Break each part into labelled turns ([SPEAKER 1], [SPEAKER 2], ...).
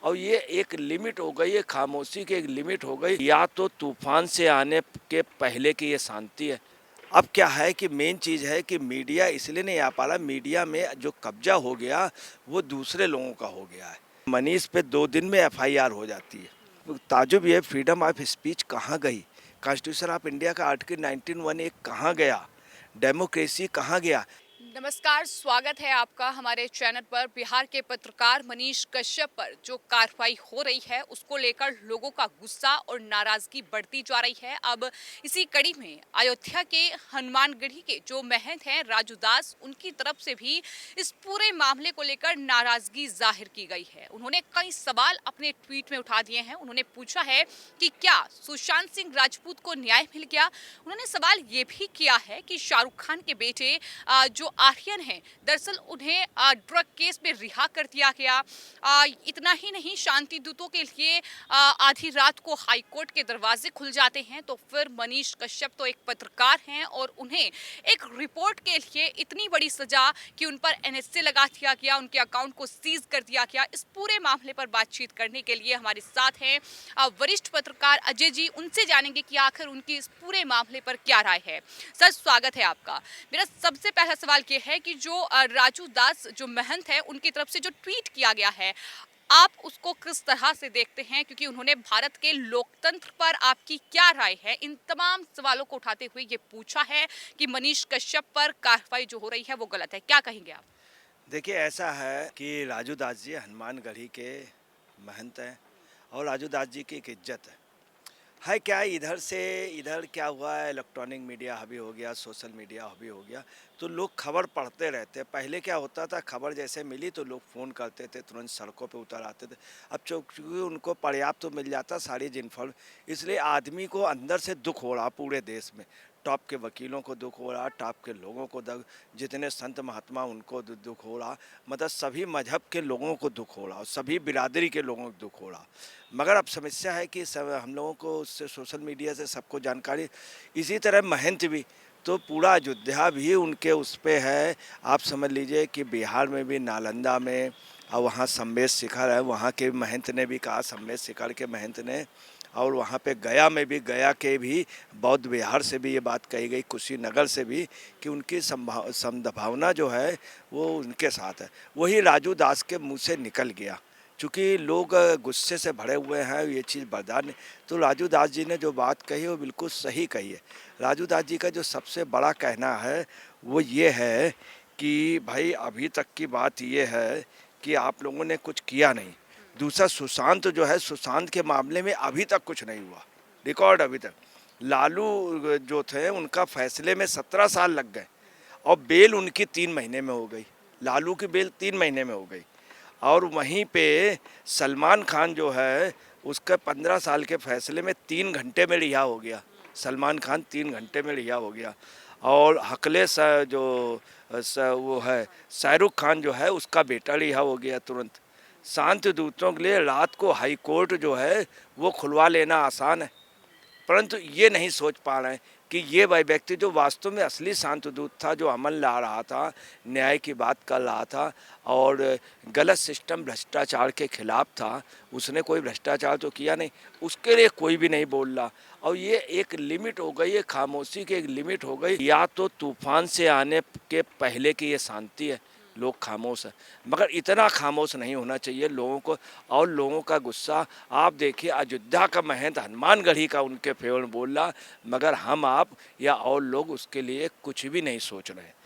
[SPEAKER 1] और ये एक लिमिट हो गई है, खामोशी की एक लिमिट हो गई। या तो तूफान से आने के पहले की ये शांति है। अब क्या है कि मेन चीज़ है कि मीडिया इसलिए नहीं आ पा रहा, मीडिया में जो कब्जा हो गया वो दूसरे लोगों का हो गया है। मनीष पे 2 दिन में एफआईआर हो जाती है। ताजुब ये फ्रीडम ऑफ स्पीच कहाँ गई? कॉन्स्टिट्यूशन ऑफ इंडिया का आर्टिकल 19(1) कहाँ गया? डेमोक्रेसी कहाँ गया?
[SPEAKER 2] नमस्कार, स्वागत है आपका हमारे चैनल पर। बिहार के पत्रकार मनीष कश्यप पर जो कार्रवाई हो रही है उसको लेकर लोगों का गुस्सा और नाराजगी बढ़ती जा रही है। अब इसी कड़ी में अयोध्या के हनुमानगढ़ी के जो महंत हैं राजू दास, उनकी तरफ से भी इस पूरे मामले को लेकर नाराजगी जाहिर की गई है। उन्होंने कई सवाल अपने ट्वीट में उठा दिए हैं। उन्होंने पूछा है कि क्या सुशांत सिंह राजपूत को न्याय मिल गया। उन्होंने सवाल ये भी किया है कि शाहरुख खान के बेटे जो आर्यन हैं, दरअसल उन्हें ड्रग केस में रिहा कर दिया गया। इतना ही नहीं, शांति दूतों के लिए आधी रात को हाई कोर्ट के दरवाजे खुल जाते हैं, तो फिर मनीष कश्यप तो एक पत्रकार हैं और उन्हें एक रिपोर्ट के लिए इतनी बड़ी सजा कि उन पर एनएसए लगा दिया गया, उनके अकाउंट को सीज कर दिया गया। इस पूरे मामले पर बातचीत करने के लिए हमारे साथ हैं वरिष्ठ पत्रकार अजय जी। उनसे जानेंगे कि आखिर उनकी इस पूरे मामले पर क्या राय है। सर, स्वागत है आपका। मेरा सबसे पहला सवाल ये है कि जो राजू दास जो महंत है, उनकी तरफ से जो ट्वीट किया गया है, आप उसको किस तरह से देखते हैं? क्योंकि उन्होंने भारत के लोकतंत्र पर आपकी क्या राय है, इन तमाम सवालों को उठाते हुए ये पूछा है कि मनीष कश्यप पर कार्रवाई जो हो रही है वो गलत है। क्या कहेंगे आप?
[SPEAKER 1] देखिए, ऐसा है कि राजू दास जी हनुमानगढ़ी के महंत हैं और राजू दास जी की एक इज्जत है क्या? इधर से इधर क्या हुआ है, इलेक्ट्रॉनिक मीडिया हावी हो गया, सोशल मीडिया हावी हो गया, तो लोग खबर पढ़ते रहते हैं। पहले क्या होता था, खबर जैसे मिली तो लोग फ़ोन करते थे, तुरंत सड़कों पे उतर आते थे। अब चूँकि उनको पर्याप्त तो मिल जाता सारी इन्फॉर्म, इसलिए आदमी को अंदर से दुख हो रहा पूरे देश में। टॉप के वकीलों को दुख हो रहा, टॉप के लोगों को जितने संत महात्मा उनको दुख हो रहा, मतलब सभी मजहब के लोगों को दुख हो रहा, सभी बिरादरी के लोगों को दुख हो रहा। मगर अब समस्या है कि सब हम लोगों को उससे सोशल मीडिया से सबको जानकारी, इसी तरह महंत भी, तो पूरा अयोध्या भी उनके उस पे है। आप समझ लीजिए कि बिहार में भी नालंदा में और वहाँ सम्मेद शिखर है, वहाँ के महंत ने भी कहा, सम्मेद शिखर के महंत ने, और वहाँ पे गया में भी, गया के भी बौद्ध विहार से भी ये बात कही गई, कुशीनगर से भी, कि उनकी संभावना जो है वो उनके साथ है। वही राजू दास के मुंह से निकल गया, चूँकि लोग गुस्से से भरे हुए हैं, ये चीज़ बर्दाश्त नहीं। तो राजू दास जी ने जो बात कही वो बिल्कुल सही कही है। राजू दास जी का जो सबसे बड़ा कहना है वो ये है कि भाई अभी तक की बात ये है कि आप लोगों ने कुछ किया नहीं। दूसरा, सुशांत जो है, सुशांत के मामले में अभी तक कुछ नहीं हुआ, रिकॉर्ड अभी तक। लालू जो थे उनका फैसले में 17 साल लग गए और बेल उनकी 3 महीने में हो गई। लालू की बेल 3 महीने में हो गई। और वहीं पे सलमान खान जो है उसका 15 साल के फैसले में 3 घंटे में रिहा हो गया। सलमान खान 3 घंटे में रिहा हो गया। और हकले वो है शाहरुख खान जो है, उसका बेटा रिहा हो गया तुरंत। शांत दूतों के लिए रात को हाई कोर्ट जो है वो खुलवा लेना आसान है, परंतु ये नहीं सोच पा रहे हैं कि ये वह व्यक्ति जो वास्तव में असली शांतदूत था, जो अमन ला रहा था, न्याय की बात कर रहा था और गलत सिस्टम भ्रष्टाचार के खिलाफ था, उसने कोई भ्रष्टाचार तो किया नहीं, उसके लिए कोई भी नहीं बोल रहा। और ये एक लिमिट हो गई है, खामोशी की एक लिमिट हो गई। या तो तूफान से आने के पहले की ये शांति है, लोग खामोश हैं, मगर इतना खामोश नहीं होना चाहिए लोगों को। और लोगों का गुस्सा आप देखिए, अयोध्या का महंत हनुमानगढ़ी का उनके फेवर में बोल रहा, मगर हम आप या और लोग उसके लिए कुछ भी नहीं सोच रहे।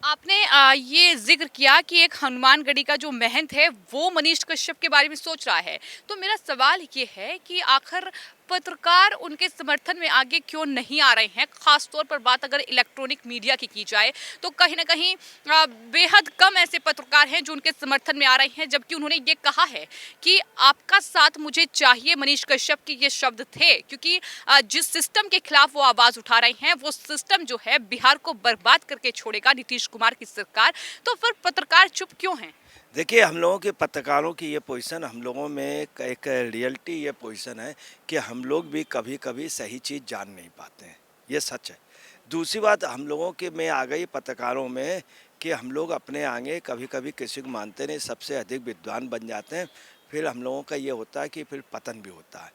[SPEAKER 2] आपने ये जिक्र किया कि एक हनुमानगढ़ी का जो महंत है वो मनीष कश्यप के बारे में सोच रहा है, तो मेरा सवाल ये है कि आखिर पत्रकार उनके समर्थन में आगे क्यों नहीं आ रहे हैं? खास तौर पर बात अगर इलेक्ट्रॉनिक मीडिया की जाए तो कहीं ना कहीं बेहद कम ऐसे पत्रकार हैं जो उनके समर्थन में आ रहे हैं, जबकि उन्होंने ये कहा है कि आपका साथ मुझे चाहिए। मनीष कश्यप के ये शब्द थे, क्योंकि जिस सिस्टम के खिलाफ वो आवाज उठा रहे हैं वो सिस्टम जो है बिहार को बर्बाद करके छोड़ेगा, नीतीश कुमार की सरकार। तो फिर पत्रकार चुप क्यों हैं?
[SPEAKER 1] देखिए, हम लोगों के पत्रकारों की ये पोजीशन, हम लोगों में एक रियलिटी ये पोजीशन है कि हम लोग भी कभी कभी सही चीज़ जान नहीं पाते हैं, ये सच है। दूसरी बात, हम लोगों के में आ गई पत्रकारों में कि हम लोग अपने आगे कभी कभी किसी को मानते नहीं, सबसे अधिक विद्वान बन जाते हैं, फिर हम लोगों का ये होता है कि फिर पतन भी होता है।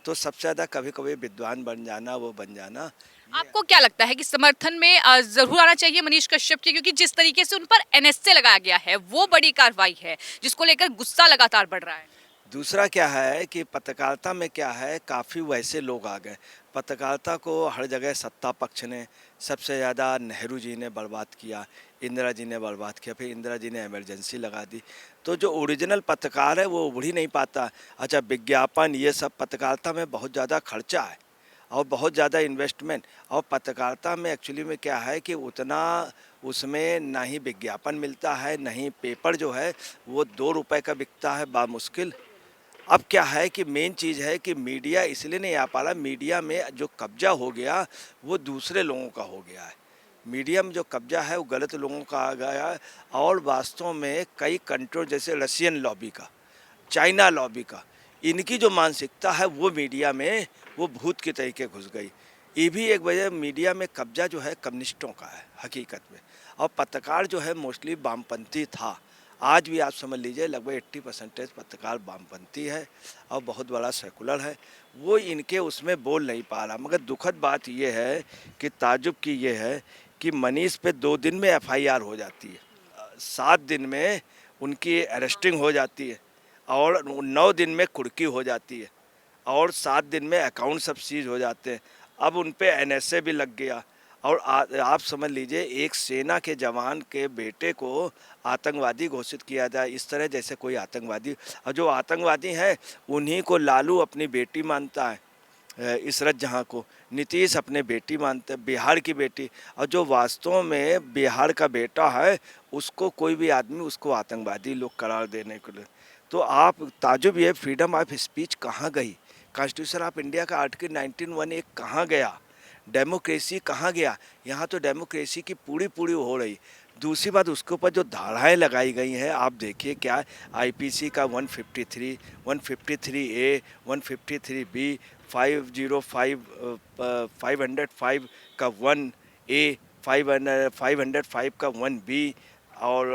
[SPEAKER 1] तो सबसे ज़्यादा कभी कभी विद्वान बन जाना, वो बन जाना।
[SPEAKER 2] आपको क्या लगता है कि समर्थन में जरूर आना चाहिए मनीष कश्यप के, क्योंकि जिस तरीके से उन पर एनएसए लगाया गया है वो बड़ी कार्रवाई है जिसको लेकर गुस्सा लगातार बढ़ रहा है।
[SPEAKER 1] दूसरा क्या है कि पत्रकारिता में क्या है, काफ़ी वैसे लोग आ गए। पत्रकारिता को हर जगह सत्ता पक्ष ने सबसे ज़्यादा, नेहरू जी ने बर्बाद किया, इंदिरा जी ने बर्बाद किया, फिर इंदिरा जी ने इमरजेंसी लगा दी। तो जो ओरिजिनल पत्रकार है वो उभर ही नहीं पाता। अच्छा, विज्ञापन ये सब पत्रकारिता में बहुत ज़्यादा खर्चा है और बहुत ज़्यादा इन्वेस्टमेंट। और पत्रकारिता में एक्चुअली में क्या है कि उतना उसमें ना ही विज्ञापन मिलता है, ना ही पेपर जो है वो 2 रुपए का बिकता है बामुश्किल। अब क्या है कि मेन चीज़ है कि मीडिया इसलिए नहीं आ पा रहा। मीडिया में जो कब्जा हो गया वो दूसरे लोगों का हो गया है। मीडिया में जो कब्जा है वो गलत लोगों का आ गया है। और वास्तव में कई कंट्रोल, जैसे रशियन लॉबी का, चाइना लॉबी का, इनकी जो मानसिकता है वो मीडिया में वो भूत के तरीके घुस गई। ये भी एक वजह, मीडिया में कब्जा जो है कम्युनिस्टों का है हकीकत में। और पत्रकार जो है मोस्टली वामपंथी था। आज भी आप समझ लीजिए लगभग 80% पत्रकार वामपंथी है और बहुत बड़ा सेकुलर है। वो इनके उसमें बोल नहीं पा रहा। मगर दुखद बात ये है कि ताज्जुब की ये है कि मनीष पे 2 दिन में एफआईआर हो जाती है, 7 दिन में उनकी अरेस्टिंग हो जाती है, और 9 दिन में कुर्की हो जाती है, और 7 दिन में अकाउंट सब सीज हो जाते हैं। अब उन पे एनएसए भी लग गया। और आप समझ लीजिए एक सेना के जवान के बेटे को आतंकवादी घोषित किया जाए इस तरह, जैसे कोई आतंकवादी। और जो आतंकवादी है उन्हीं को लालू अपनी बेटी मानता है, इशरत जहाँ को नीतीश अपने बेटी मानते हैं, बिहार की बेटी। और जो वास्तव में बिहार का बेटा है उसको कोई भी आदमी उसको आतंकवादी लोग करार देने के लिए। तो आप ताजुब, ये फ्रीडम ऑफ स्पीच कहाँ गई? कॉन्स्टिट्यूशन ऑफ इंडिया का आर्टिकल 19(1) कहाँ गया? डेमोक्रेसी कहाँ गया? यहाँ तो डेमोक्रेसी की पूरी पूरी हो रही। दूसरी बात, उसके ऊपर जो धाराएं लगाई गई हैं आप देखिए क्या है। आईपीसी का 153, 153A, 153B, 505 का 1A, 505 का 1B, और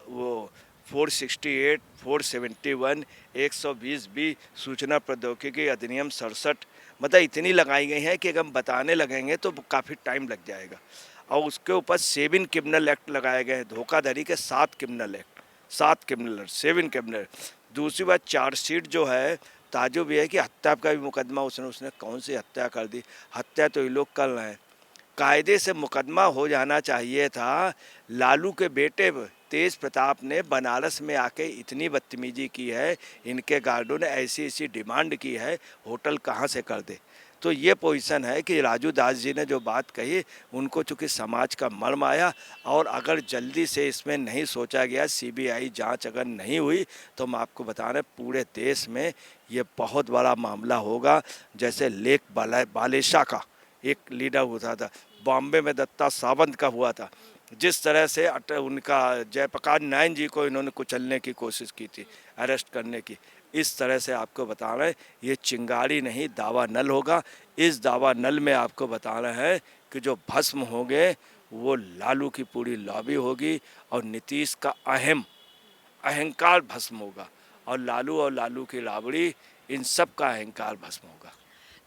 [SPEAKER 1] वो 468, 471, 120B, सूचना प्रौद्योगिकी अधिनियम 67। मतलब इतनी लगाई गई हैं कि अगर हम बताने लगेंगे तो काफ़ी टाइम लग जाएगा। और उसके ऊपर 7 क्रिमिनल एक्ट लगाए गए हैं, धोखाधड़ी के 7 क्रिमिनल एक्ट, 7 क्रिमिनल, 7 क्रिमिनल। दूसरी बात, चार्जशीट जो है, ताजुब ये है कि हत्या का भी मुकदमा उसने कौन सी हत्या कर दी? हत्या तो ये लोग कर रहे हैं। कायदे से मुकदमा हो जाना चाहिए था। लालू के बेटे तेज प्रताप ने बनारस में आके इतनी बदतमीजी की है, इनके गार्डों ने ऐसी ऐसी डिमांड की है, होटल कहाँ से कर दे। तो ये पोजीशन है कि राजू दास जी ने जो बात कही, उनको चूँकि समाज का मर्म आया, और अगर जल्दी से इसमें नहीं सोचा गया, सीबीआई जांच अगर नहीं हुई, तो हम आपको बता रहे हैं पूरे देश में ये बहुत बड़ा मामला होगा। जैसे लेक बालेशा का एक लीडर हुआ था, बॉम्बे में दत्ता सावंत का हुआ था, जिस तरह से उनका जयप्रकाश नारायण जी को इन्होंने कुचलने की कोशिश की थी, अरेस्ट करने की। इस तरह से आपको बता रहे हैं ये चिंगारी नहीं, दावा नल होगा। इस दावा नल में आपको बता रहे हैं कि जो भस्म होंगे वो लालू की पूरी लॉबी होगी, और नीतीश का अहंकार भस्म होगा, और लालू की राबड़ी, इन सब का अहंकार भस्म होगा।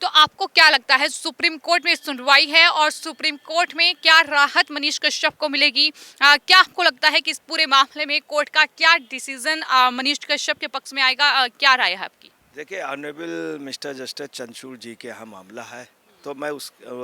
[SPEAKER 2] तो आपको क्या लगता है, सुप्रीम कोर्ट में सुनवाई है और सुप्रीम कोर्ट में क्या राहत मनीष कश्यप को मिलेगी? क्या आपको लगता है कि इस पूरे मामले में कोर्ट का क्या डिसीजन मनीष कश्यप के पक्ष में आएगा? क्या राय है आपकी?
[SPEAKER 1] देखिए, ऑनरेबल मिस्टर जस्टिस चंद्रचूड़ जी के यहाँ मामला है, तो मैं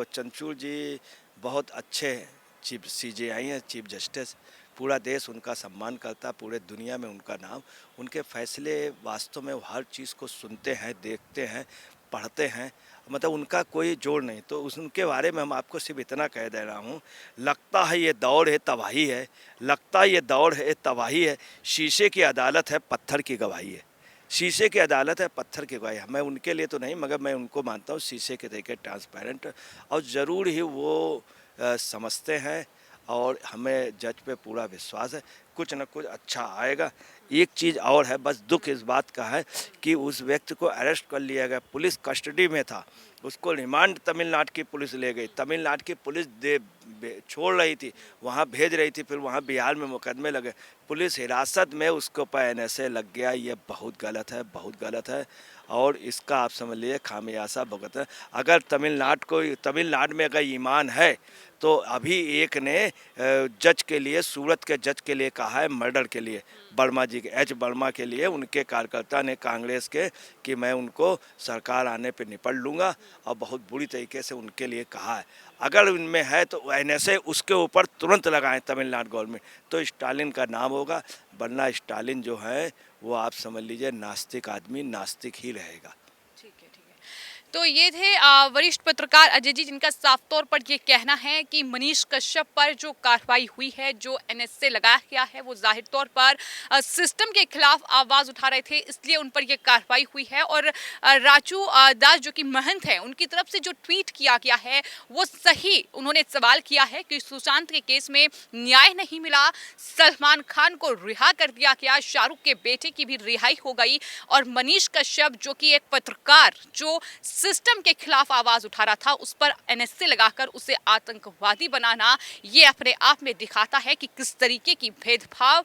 [SPEAKER 1] चंद्रचूड़ जी बहुत अच्छे चीफ सीजेआई हैं, चीफ जस्टिस। पूरा देश उनका सम्मान करता, पूरे दुनिया में उनका नाम। उनके फैसले वास्तव में वो हर चीज़ को सुनते हैं, देखते हैं, पढ़ते हैं। मतलब उनका कोई जोड़ नहीं। तो उनके बारे में हम आपको सिर्फ इतना कह दे रहा हूँ, लगता है ये दौर है तबाही है, लगता है ये दौर है तबाही है। शीशे की अदालत है, पत्थर की गवाही है। शीशे की अदालत है, पत्थर की गवाही है। मैं उनके लिए तो नहीं, मगर मैं उनको मानता हूँ शीशे के तरीके ट्रांसपेरेंट, और ज़रूर ही वो समझते हैं, और हमें जज पे पूरा विश्वास है कुछ न कुछ अच्छा आएगा। एक चीज़ और है, बस दुख इस बात का है कि उस व्यक्ति को अरेस्ट कर लिया गया, पुलिस कस्टडी में था, उसको रिमांड तमिलनाडु की पुलिस ले गई। तमिलनाडु की पुलिस छोड़ रही थी, वहाँ भेज रही थी, फिर वहाँ बिहार में मुकदमे लगे, पुलिस हिरासत में उसको पर एनएसए लग गया। ये बहुत गलत है, बहुत गलत है और इसका आप समझ लीजिए खामियाजा भुगतना है। अगर तमिलनाडु में अगर ईमान है तो अभी एक ने जज के लिए, सूरत के जज के लिए कहा है मर्डर के लिए, वर्मा जी के, एच वर्मा के लिए, उनके कार्यकर्ता ने कांग्रेस के, कि मैं उनको सरकार आने पे निपट लूँगा और बहुत बुरी तरीके से उनके लिए कहा है। अगर उनमें है तो एनएसए उसके ऊपर तुरंत लगाएं तमिलनाडु गवर्नमेंट, तो स्टालिन का नाम होगा, वरना स्टालिन जो है वो आप समझ लीजिए नास्तिक आदमी नास्तिक ही रहेगा।
[SPEAKER 2] ठीक है, ठीक है। तो ये थे वरिष्ठ पत्रकार अजय जी, जिनका साफ तौर पर ये कहना है कि मनीष कश्यप पर जो कार्रवाई हुई है, जो एनएसए लगाया गया है, वो जाहिर तौर पर सिस्टम के खिलाफ आवाज उठा रहे थे, इसलिए उन पर ये कार्रवाई हुई है। और राजू दास जो कि महंत है, उनकी तरफ से जो ट्वीट किया गया है वो सही, उन्होंने सवाल किया है कि सुशांत के केस में न्याय नहीं मिला, सलमान खान को रिहा कर दिया गया, शाहरुख के बेटे की भी रिहाई हो गई, और मनीष कश्यप जो कि एक पत्रकार जो सिस्टम के खिलाफ आवाज उठा रहा था, उस पर एनएसए लगाकर उसे आतंकवादी बनाना, ये अपने आप में दिखाता है कि किस तरीके की भेदभाव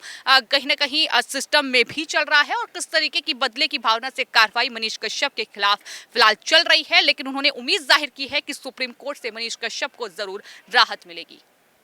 [SPEAKER 2] कहीं ना कहीं सिस्टम में भी चल रहा है और किस तरीके की बदले की भावना से कार्रवाई मनीष कश्यप के खिलाफ फिलहाल चल रही है। लेकिन उन्होंने उम्मीद जाहिर की है कि सुप्रीम कोर्ट से मनीष कश्यप को जरूर राहत मिलेगी।